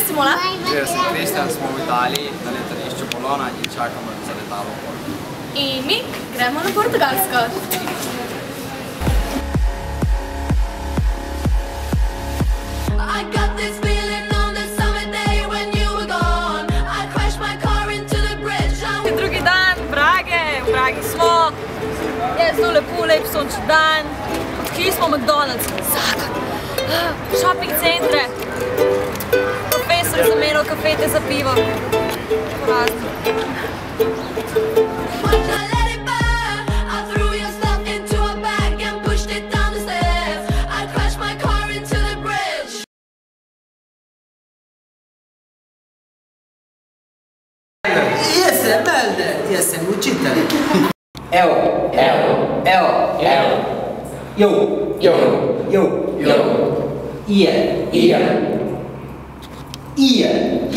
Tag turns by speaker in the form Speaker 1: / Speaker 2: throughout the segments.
Speaker 1: Simona.
Speaker 2: Jaz sem Kristjan, smo v Italiji na letališču Bologna in čakamo za letalo v Portugal.
Speaker 1: In mi gremo na Portugalsko. Drugi dan Brage, v Bragi smo. Je zelo lepo, lep sončen dan. Odkrili smo McDonald's, zakon. Shopping centre. Profesor je zamenjal kafete za pivo. Porazno.
Speaker 3: Jaz sem učitelj. Evo. Ije.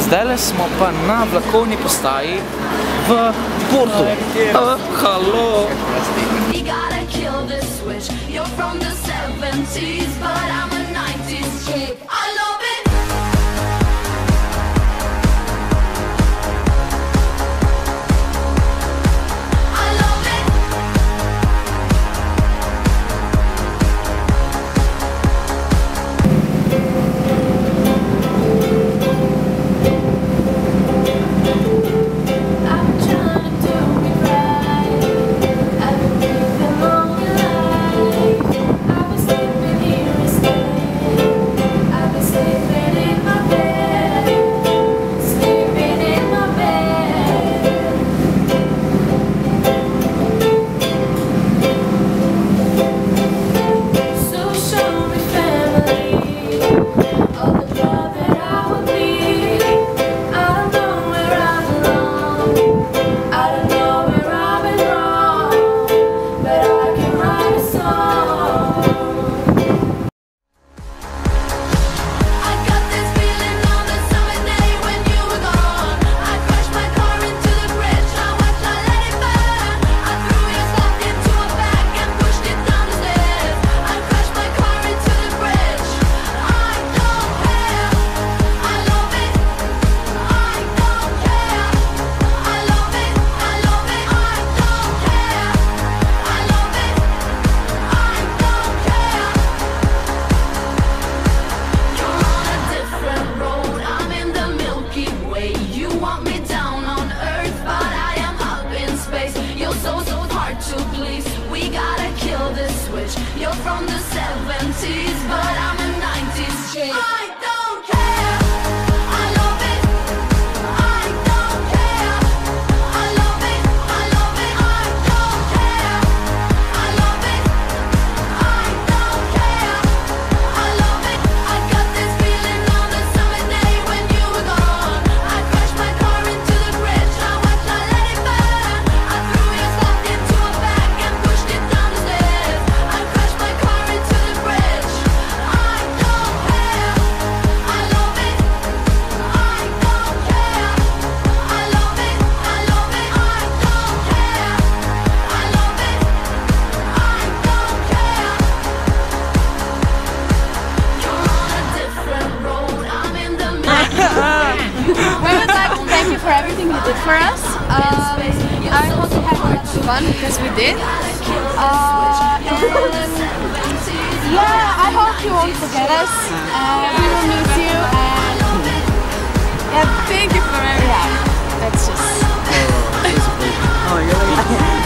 Speaker 4: Zdajle smo pa na vlakovni postaji v Portu. Halo!
Speaker 5: From the 70s, but I'm a 90s chick. I don't care. I love it. I don't care. I love it. I love it. I don't care. I love it. I don't care. I love it. I got this feeling on the summer day when you were gone. I crashed my car into the bridge. I watched, I let it burn. I threw your stuff into a bag and pushed it down the stairs. I crashed my car into the bridge. I don't care. I love it. I don't care. I love it. I love it. I don't care. I love it. I don't care. You're on a different road. I'm in the middle.
Speaker 1: We would like to thank you for everything you did for us. I hope you had much fun because we did. And yeah, I hope you won't forget us. We will miss you. And yeah, thank you for everything. Yeah, that's just.
Speaker 4: Oh, you're like